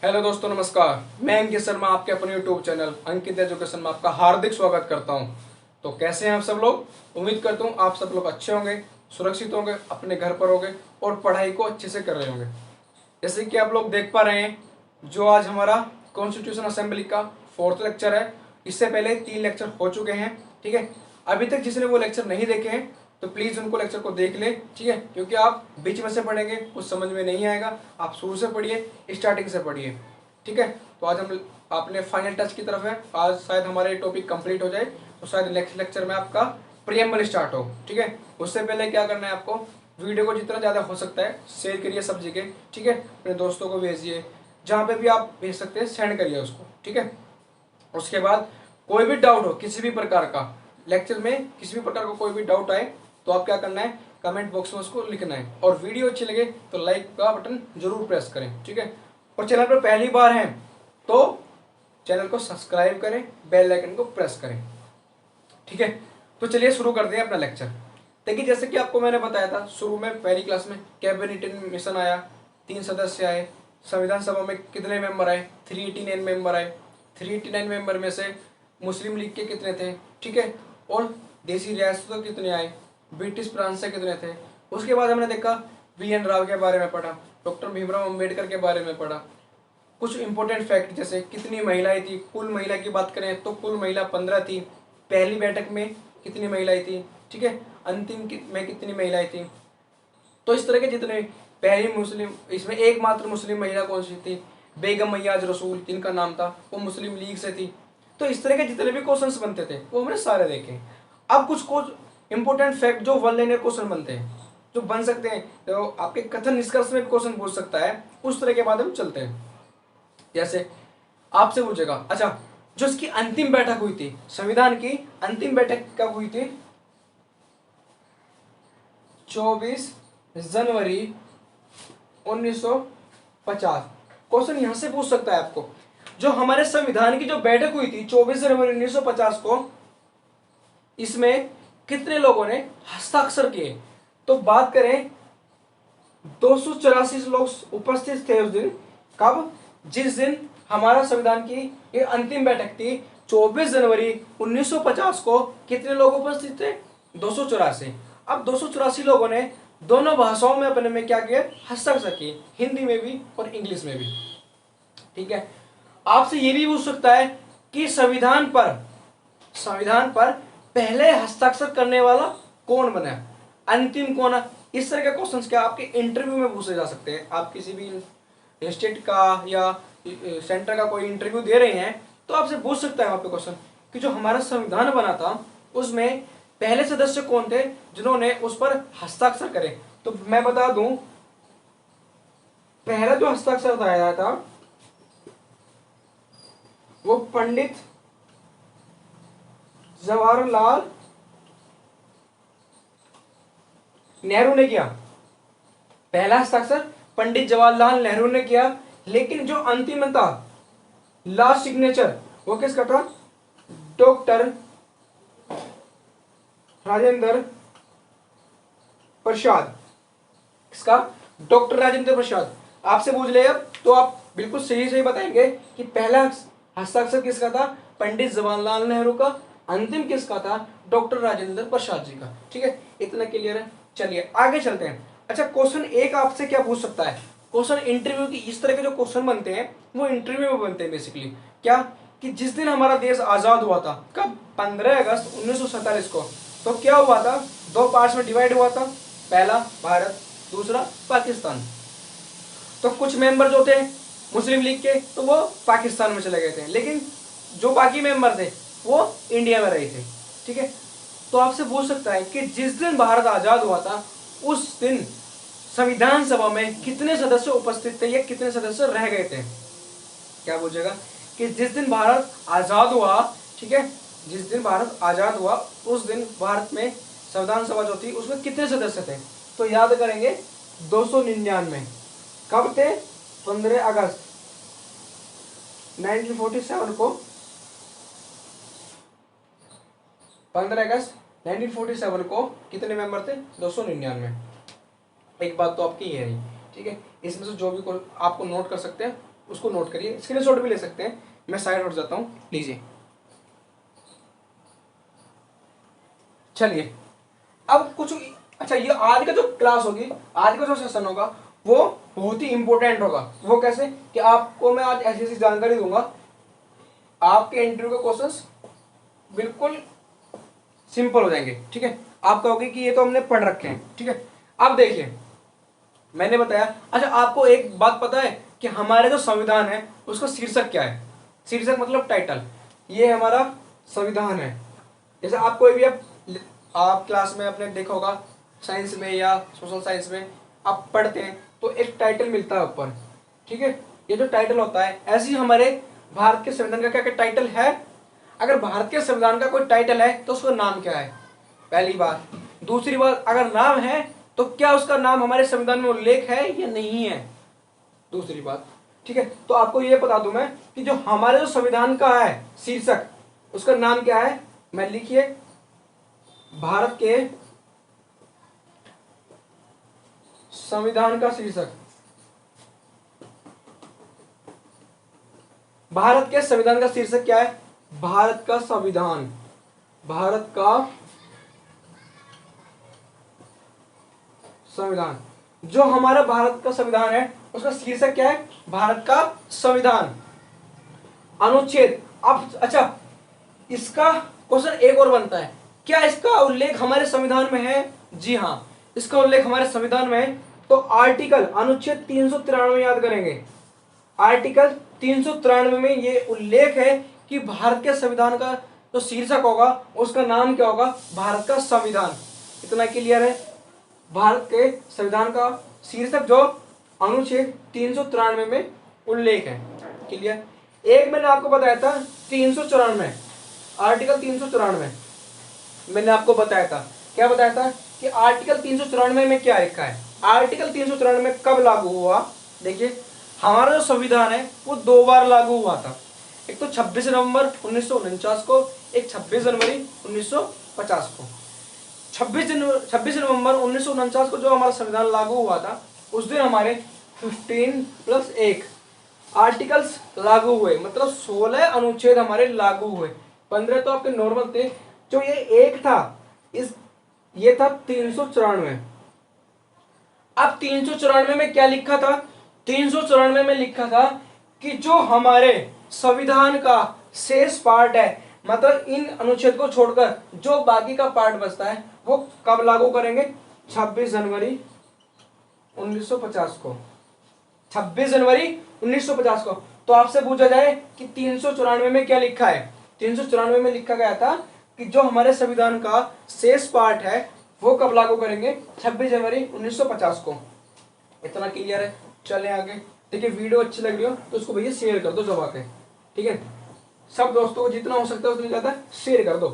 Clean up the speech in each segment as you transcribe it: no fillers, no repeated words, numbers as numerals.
Hello दोस्तों, नमस्कार। मैं अंकित शर्मा आपके अपने यूट्यूब चैनल अंकित एजुकेशन में आपका हार्दिक स्वागत करता हूं। तो कैसे हैं आप सब लोग? उम्मीद करता हूं आप सब लोग अच्छे होंगे, सुरक्षित होंगे, अपने घर पर होंगे और पढ़ाई को अच्छे से कर रहे होंगे। जैसे कि आप लोग देख पा रहे हैं, जो आज हमारा कॉन्स्टिट्यूशन असेंबली का 4th लेक्चर है। इससे पहले 3 लेक्चर हो चुके हैं, ठीक है। अभी तक जिसने वो लेक्चर नहीं देखे हैं तो प्लीज़ उनको लेक्चर को देख लें, ठीक है, क्योंकि आप बीच में से पढ़ेंगे कुछ समझ में नहीं आएगा। आप शुरू से पढ़िए, स्टार्टिंग से पढ़िए, ठीक है। तो आज हम अपने फाइनल टच की तरफ है। आज शायद हमारे टॉपिक कंप्लीट हो जाए, तो शायद नेक्स्ट लेक्चर में आपका प्रीएम्बल स्टार्ट हो, ठीक है। उससे पहले क्या करना है आपको, वीडियो को जितना ज़्यादा हो सकता है शेयर करिए सब जगह, ठीक है। अपने दोस्तों को भेजिए, जहाँ पे भी आप भेज सकते हैं सेंड करिए उसको, ठीक है। उसके बाद कोई भी डाउट हो किसी भी प्रकार का, लेक्चर में किसी भी प्रकार का कोई भी डाउट आए तो आप क्या करना है, कमेंट बॉक्स में उसको लिखना है। और वीडियो अच्छी लगे तो लाइक का बटन जरूर प्रेस करें, ठीक है। और चैनल पर पहली बार हैं तो चैनल को सब्सक्राइब करें, बेल आइकन को प्रेस करें, ठीक है। तो चलिए शुरू करते हैं अपना लेक्चर। देखिए, जैसे कि आपको मैंने बताया था शुरू में पहली क्लास में, कैबिनेट मिशन आया, 3 सदस्य आए। संविधान सभा में कितने मेंबर आए? 389 मेंबर आए। 389 मेंबर में से मुस्लिम लीग के कितने थे, ठीक है, और देसी रियासतों कितने आए, ब्रिटिश फ्रांस से कितने थे। उसके बाद हमने देखा BN राव के बारे में पढ़ा, डॉक्टर भीमराव अम्बेडकर के बारे में पढ़ा। कुछ इंपॉर्टेंट फैक्ट, जैसे कितनी महिलाएं थी, कुल महिला की बात करें तो कुल महिला 15 थी। पहली बैठक में कितनी महिलाएं थी, ठीक है, अंतिम में कितनी महिलाएं थी। तो इस तरह के जितने, पहली मुस्लिम, इसमें एकमात्र मुस्लिम महिला कौन सी थी? बेगम मैयाज रसूल, जिनका नाम था, वो मुस्लिम लीग से थी। तो इस तरह के जितने भी क्वेश्चंस बनते थे वो हमने सारे देखे। अब कुछ इंपॉर्टेंट फैक्ट जो वन लाइनर क्वेश्चन बनते हैं, जो बन सकते हैं, तो आपके कथन निष्कर्ष में भी क्वेश्चन पूछ सकता है, उस तरह के बाद हम चलते हैं। जैसे आपसे पूछेगा, अच्छा, जो इसकी अंतिम बैठक हुई थी, संविधान की अंतिम बैठक कब हुई थी? 24 जनवरी 1950। क्वेश्चन यहां से पूछ सकता है आपको, जो हमारे संविधान की जो बैठक हुई थी 24 जनवरी 1950 को, इसमें कितने लोगों ने हस्ताक्षर किए? तो बात करें, 284 लोग उपस्थित थे उस दिन। कब? जिस दिन हमारा संविधान की ये अंतिम बैठक थी 24 जनवरी 1950 को। कितने लोग उपस्थित थे? 284। अब 284 लोगों ने दोनों भाषाओं में अपने में क्या किया? हस्ताक्षर किए, हिंदी में भी और इंग्लिश में भी, ठीक है। आपसे ये भी पूछ सकता है कि संविधान पर पहले हस्ताक्षर करने वाला कौन बना, अंतिम कौन है? इस तरह के क्वेश्चंस क्या आपके इंटरव्यू में पूछे जा सकते हैं। आप किसी भी स्टेट का या सेंटर का कोई इंटरव्यू दे रहे हैं तो आपसे पूछ सकता है वहां पे क्वेश्चन कि जो हमारा संविधान बना था उसमें पहले सदस्य कौन थे जिन्होंने उस पर हस्ताक्षर करे। तो मैं बता दूं, पहला जो हस्ताक्षर आया था वो पंडित जवाहरलाल नेहरू ने किया। पहला हस्ताक्षर पंडित जवाहरलाल नेहरू ने किया, लेकिन जो अंतिम था, लास्ट सिग्नेचर, वो किसका था? डॉक्टर राजेंद्र प्रसाद। किसका? डॉक्टर राजेंद्र प्रसाद। आपसे पूछ ले अब तो आप बिल्कुल सही सही बताएंगे कि पहला हस्ताक्षर किसका था? पंडित जवाहरलाल नेहरू का। अंतिम किसका था? डॉक्टर राजेंद्र प्रसाद जी का, ठीक है। इतना क्लियर है। चलिए आगे चलते हैं। अच्छा, क्वेश्चन एक आपसे क्या पूछ सकता है? क्वेश्चन इंटरव्यू की, इस तरह के जो क्वेश्चन बनते हैं वो इंटरव्यू में बनते हैं बेसिकली। क्या? कि जिस दिन हमारा देश आजाद हुआ था, कब? 15 अगस्त 1947 को। तो क्या हुआ था? 2 पार्ट्स में डिवाइड हुआ था, पहला भारत, दूसरा पाकिस्तान। तो कुछ मेंबर जो थे मुस्लिम लीग के तो वो पाकिस्तान में चले गए थे, लेकिन जो बाकी मेंबर थे वो इंडिया में रहे थे, ठीक है। तो आपसे पूछ सकता है कि जिस दिन भारत आजाद हुआ था उस दिन संविधान सभा में कितने सदस्य उपस्थित थे या कितने सदस्य रह गए थे? क्या पूछेगा कि जिस दिन भारत आजाद हुआ, ठीक है, जिस दिन भारत आजाद हुआ उस दिन भारत में संविधान सभा जो थी उसमें कितने सदस्य थे? तो याद करेंगे 299। कब थे? 15 अगस्त 1947 को। 15 अगस्त 1947 को कितने मेंबर थे? 299। एक बात तो आपकी ये है, ठीक है। इसमें से जो भी आपको नोट कर सकते हैं उसको नोट करिए, स्क्रीनशॉट भी ले सकते हैं। मैं साइड हट जाता हूँ, लीजिए। चलिए अब कुछ, अच्छा ये आज का जो क्लास होगी, आज का जो सेशन होगा वो बहुत ही इंपॉर्टेंट होगा। वो कैसे कि आपको मैं आज ऐसी ऐसी जानकारी दूंगा, आपके इंटरव्यू के क्वेश्चंस बिल्कुल सिंपल हो जाएंगे। ठीक है, आप कहोगे कि ये तो हमने पढ़ रखे हैं। ठीक है, अब देखिए मैंने बताया, अच्छा आपको एक बात पता है कि हमारे जो संविधान है उसका शीर्षक क्या है? शीर्षक मतलब टाइटल। ये हमारा संविधान है। जैसे आप कोई भी आप क्लास में आपने देखा होगा, साइंस में या सोशल साइंस में आप पढ़ते हैं तो एक टाइटल मिलता है ऊपर। ठीक है, ये जो टाइटल होता है, ऐसे ही हमारे भारत के संविधान का क्या क्या टाइटल है? अगर भारत के संविधान का कोई टाइटल है तो उसका नाम क्या है? पहली बात। दूसरी बात, अगर नाम है तो क्या उसका नाम हमारे संविधान में उल्लेख है या नहीं है? दूसरी बात। ठीक है, तो आपको ये बता दूं मैं कि जो हमारे जो संविधान का है शीर्षक, उसका नाम क्या है? मैं लिखिए, भारत के संविधान का शीर्षक, भारत के संविधान का शीर्षक क्या है? भारत का संविधान, भारत का संविधान। जो हमारा भारत का संविधान है उसका शीर्षक क्या है? भारत का संविधान। अनुच्छेद, अब अच्छा इसका क्वेश्चन एक और बनता है, क्या इसका उल्लेख हमारे संविधान में है? जी हाँ, इसका उल्लेख हमारे संविधान में है। तो आर्टिकल अनुच्छेद 393 याद करेंगे। आर्टिकल 393 में ये उल्लेख है कि भारत के संविधान का जो शीर्षक होगा उसका नाम क्या होगा? भारत का संविधान। इतना क्लियर है? भारत के संविधान का शीर्षक जो अनुच्छेद 393 में उल्लेख है। क्लियर? एक मैंने आपको बताया था 394, आर्टिकल 394 मैंने आपको बताया था। क्या बताया था कि आर्टिकल 394 में क्या लिखा है? आर्टिकल 394 में कब लागू हुआ? देखिए, हमारा जो संविधान है वो 2 बार लागू हुआ था। एक तो 26 नवंबर 1949 को, एक 26 जनवरी 1950 को। 26 नवंबर 1949 को जो हमारा संविधान लागू हुआ था, उस दिन हमारे 15+1 आर्टिकल्स लागू हुए, मतलब 16 अनुच्छेद हमारे लागू हुए। 15 तो आपके नॉर्मल थे। जो ये एक था, ये था 394। अब 394 में क्या लिखा था? 394 में लिखा था कि जो हमारे संविधान का शेष पार्ट है, मतलब इन अनुच्छेद को छोड़कर जो बाकी का पार्ट बचता है, वो कब लागू करेंगे? 26 जनवरी 1950 को। 26 जनवरी 1950 को। तो आपसे पूछा जाए कि 394 में क्या लिखा है? 394 में लिखा गया था कि जो हमारे संविधान का शेष पार्ट है वो कब लागू करेंगे? 26 जनवरी 1950 को। इतना क्लियर है? चलें आगे। देखिए, वीडियो अच्छी लग रही हो तो उसको भैया शेयर कर दो दबा के। ठीक है, सब दोस्तों को जितना हो सकता है उतना ज्यादा शेयर कर दो।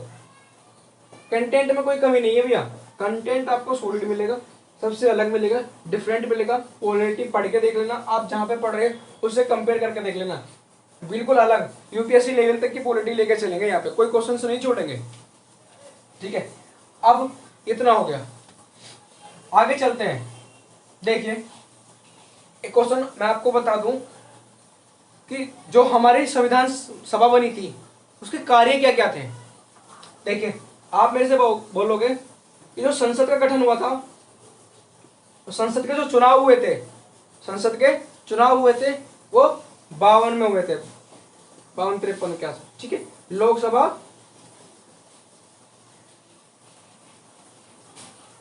कंटेंट में कोई कमी नहीं है भैया, कंटेंट आपको सॉलिड मिलेगा, सबसे अलग मिलेगा, डिफरेंट मिलेगा। क्वालिटी पढ़ के देख लेना, आप जहाँ पे पढ़ रहे हैं उससे कंपेयर करके देख लेना, बिल्कुल अलग यूपीएससी लेवल तक की क्वालिटी लेके चलेंगे। यहाँ पे कोई क्वेश्चन नहीं छोड़ेंगे। ठीक है, अब इतना हो गया, आगे चलते हैं। देखिए, एक क्वेश्चन मैं आपको बता दूं कि जो हमारी संविधान सभा बनी थी उसके कार्य क्या क्या थे। देखिए, आप मेरे से बोलोगे कि जो संसद का गठन हुआ था, तो संसद के जो चुनाव हुए थे, संसद के चुनाव हुए थे वो 52 में हुए थे, 52-53 के आसपास। ठीक है, लोकसभा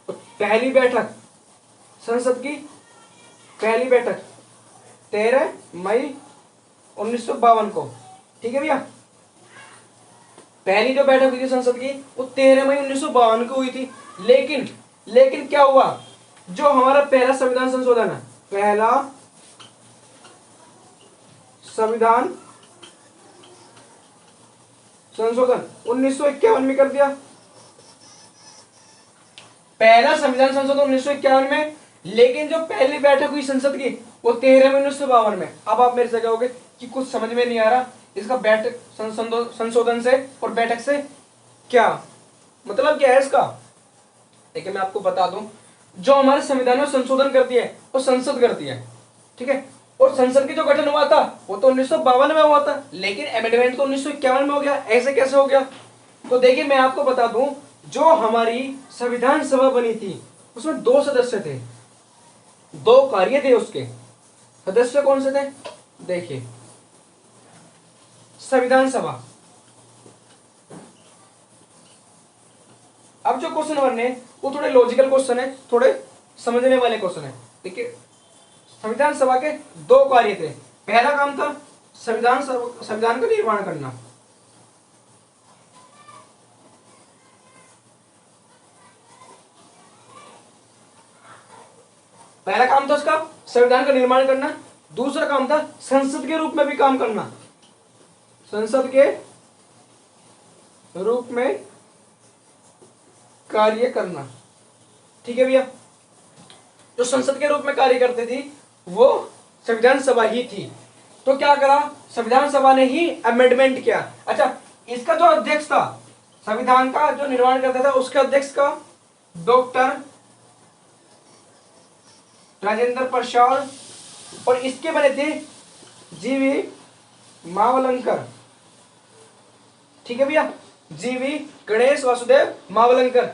पहली बैठक, संसद की पहली बैठक 13 मई 1952 को। ठीक है भैया, पहली जो बैठक हुई थी संसद की वो 13 मई 1952 को हुई थी। लेकिन क्या हुआ? जो हमारा पहला संविधान संशोधन है, पहला संविधान संशोधन 1951 में कर दिया। पहला संविधान संशोधन 1951 में, लेकिन जो पहली बैठक हुई संसद की वो 13 मई 1952 में। अब आप मेरे से कहोगे कि कुछ समझ में नहीं आ रहा, इसका बैठक संशोधन से और बैठक से क्या मतलब, क्या है इसका? देखिए, मैं आपको बता दूं, जो हमारे संविधान में संशोधन करती है वो संसद करती है। ठीक है, और संसद की जो गठन हुआ था वो तो 1952 में हुआ था, लेकिन अमेंडमेंट तो 1951 में हो गया। ऐसे कैसे हो गया? तो देखिए मैं आपको बता दूं, जो हमारी संविधान सभा बनी थी उसमें 2 सदस्य थे, 2 कार्य थे उसके। सदस्य कौन से थे? देखिए, संविधान सभा। अब जो क्वेश्चन बनने वो थोड़े लॉजिकल क्वेश्चन है, थोड़े समझने वाले क्वेश्चन है। देखिए, संविधान सभा के 2 कार्य थे। पहला काम था संविधान का निर्माण करना। पहला काम था उसका संविधान का निर्माण करना। दूसरा काम था संसद के रूप में भी काम करना, संसद के रूप में कार्य करना। ठीक है भैया, जो संसद के रूप में कार्य करती थी वो संविधान सभा ही थी। तो क्या करा, संविधान सभा ने ही अमेंडमेंट किया। अच्छा, इसका जो अध्यक्ष था, संविधान का जो निर्माण करता था उसके अध्यक्ष का डॉक्टर राजेंद्र प्रसाद, और इसके बने थे जीवी मावलंकर। ठीक है भैया, जीवी गणेश वासुदेव मावलंकर।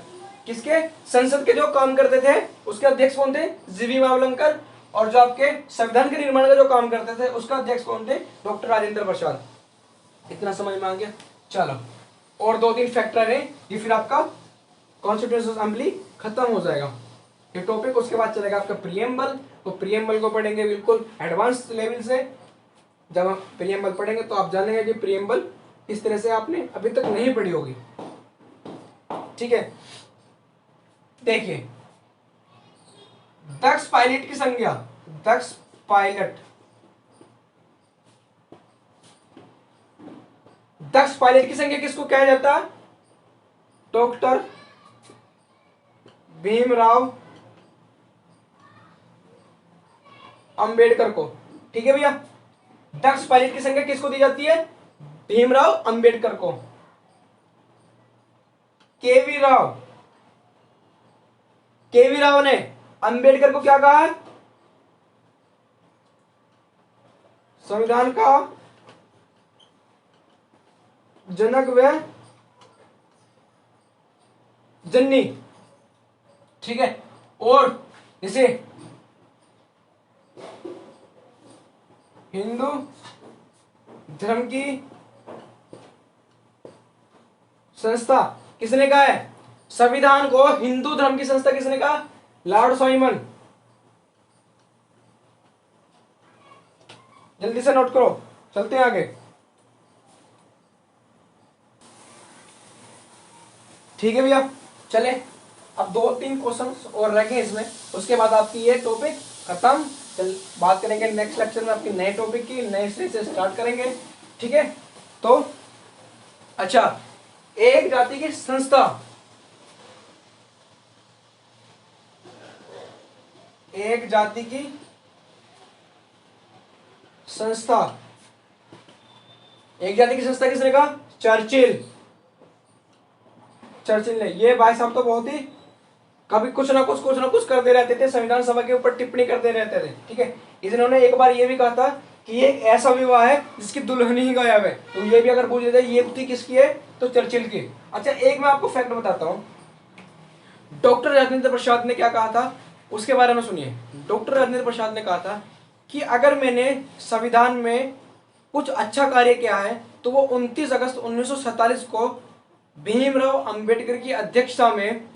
किसके? संसद के जो काम करते थे उसके अध्यक्ष कौन थे? जीवी मावलंकर। और जो आपके संविधान के निर्माण का जो काम करते थे उसका अध्यक्ष कौन थे? डॉक्टर राजेंद्र प्रसाद। इतना समझ में आ गया? चलो, और 2-3 फैक्टर है, ये फिर आपका कॉन्स्टिट्यूशनल असेंबली खत्म हो जाएगा ये टॉपिक। उसके बाद चलेगा आपका प्रीएम्बल। तो प्रीएम्बल को पढ़ेंगे बिल्कुल एडवांस लेवल से। जब हम प्रीएम्बल पढ़ेंगे तो आप जानेंगे कि प्रीएम्बल इस तरह से आपने अभी तक नहीं पढ़ी होगी। ठीक है, देखिए, दक्ष पायलट की संज्ञा, दक्ष पायलट, दक्ष पायलट की संज्ञा किसको कहा जाता है? डॉक्टर भीमराव अंबेडकर को। ठीक है भैया, दक्ष पायलट की संज्ञा किसको दी जाती है? भीमराव अंबेडकर को। केवी राव ने अंबेडकर को क्या कहा है? संविधान का जनक व जननी। ठीक है, और इसे हिंदू धर्म की संस्था किसने कहा है? संविधान को हिंदू धर्म की संस्था किसने कहा? Lord Simon. जल्दी से नोट करो, चलते हैं आगे। ठीक है भैया, चले, अब 2-3 क्वेश्चन और रह गए इसमें, उसके बाद आपकी ये टॉपिक खत्म। चल बात करेंगे नेक्स्ट लेक्चर में आपकी नए टॉपिक की, नए से स्टार्ट करेंगे। ठीक है, तो अच्छा, एक जाति की संस्था, एक जाति की संस्था, एक जाति की संस्था किसने कहा? चर्चिल ने। ये भाई साहब तो बहुत ही कभी कुछ ना कुछ करते रहते थे, संविधान सभा के ऊपर टिप्पणी करते रहते थे। ठीक है, इन्होंने एक बार ये भी कहा था कि ये एक ऐसा विवाह है जिसकी दुल्हन ही गायब है। तो ये भी अगर पूछ लेते ये थी किसकी है, तो चर्चिल की। अच्छा, एक मैं आपको फैक्ट बताता हूं, डॉक्टर राजेंद्र प्रसाद ने क्या कहा था उसके बारे में सुनिए। डॉक्टर राजेंद्र प्रसाद ने कहा था कि अगर मैंने संविधान में कुछ अच्छा कार्य किया है तो वो 29 अगस्त 1947 को भीमराव अंबेडकर की अध्यक्षता में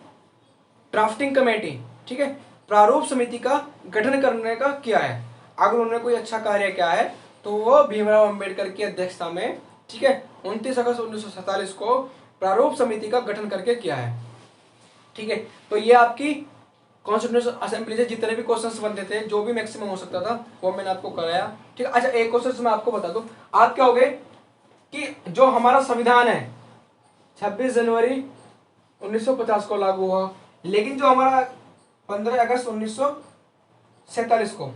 ड्राफ्टिंग कमेटी, ठीक है, प्रारूप समिति का गठन करने का किया है। अगर उन्होंने कोई अच्छा कार्य किया है तो वो भीमराव अंबेडकर की अध्यक्षता में, ठीक है, 29 अगस्त 1947 को प्रारूप समिति का गठन करके किया है। ठीक है, तो ये आपकी कॉन्स्टिट्यूशनल असेंबली से जितने भी क्वेश्चंस बनते थे, जो भी मैक्सिमम हो सकता था वो मैंने आपको कराया। ठीक है, अच्छा एक क्वेश्चन मैं आपको बता दूं, आप क्या हो गए कि जो हमारा संविधान है 26 जनवरी 1950 को लागू हुआ, लेकिन जो हमारा 15 अगस्त 1947 को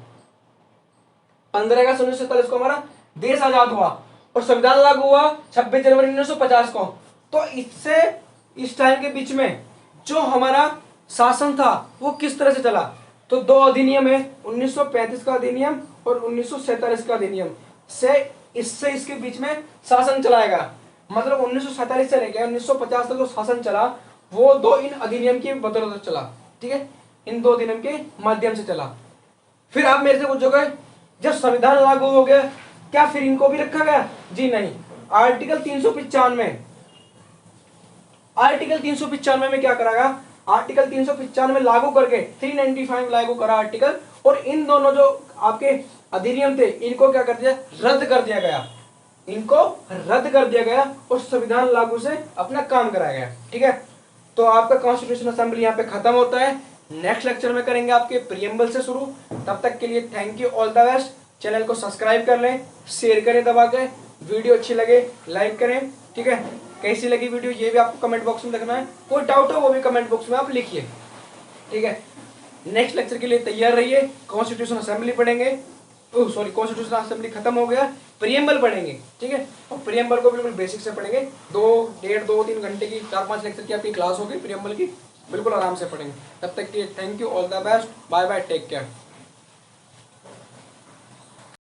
15 अगस्त 1947 को हमारा देश आजाद हुआ और संविधान लागू हुआ 26 जनवरी 1950 को। तो इससे इस टाइम के बीच में जो हमारा शासन था वो किस तरह से चला? तो 2 अधिनियम है, 1935 का अधिनियम और 1947 का अधिनियम से इससे इसके बीच में शासन चलाएगा। मतलब 1947 से लेकर 1950 तक जो शासन चला वो दो इन अधिनियम की बदौलत चला। ठीक है, इन दो अधिनियम के माध्यम से चला। फिर आप मेरे से पूछोगे जब संविधान लागू हो गया क्या फिर इनको भी रखा गया? जी नहीं। आर्टिकल 395 में क्या करागा? आर्टिकल 395 लागू करके 395 लागू करा आर्टिकल, और इन दोनों जो आपके अधिनियम थे इनको क्या कर दिया? रद्द कर दिया गया। इनको रद्द कर दिया गया और संविधान लागू से अपना काम कराया गया। ठीक है, तो आपका कॉन्स्टिट्यूशन असेंबली यहाँ पे खत्म होता है। नेक्स्ट लेक्चर में करेंगे आपके प्रीएम्बल से शुरू। तब तक के लिए thank you, all the best. Channel को सब्सक्राइब कर लें, शेयर करें दबा के, वीडियो अच्छी लगे लाइक करें। ठीक है, कैसी लगी वीडियो ये भी आपको कमेंट बॉक्स में लिखना है, कोई डाउट हो वो भी कमेंट बॉक्स में आप लिखिए। ठीक है, नेक्स्ट लेक्चर के लिए तैयार रहिए। कॉन्स्टिट्यूशन असेंबली पढ़ेंगे, सॉरी कॉन्स्टिट्यूशन असेंबली खत्म हो गया, प्रीएम्बल पढ़ेंगे। ठीक है, और प्रीएम्बल को बिल्कुल बेसिक से पढ़ेंगे। 2-3 घंटे की 4-5 लेक्चर की आपकी क्लास होगी प्रीएम्बल की, बिल्कुल आराम से पढ़ेंगे। तब तक के लिए thank you, all the best, bye bye, take care.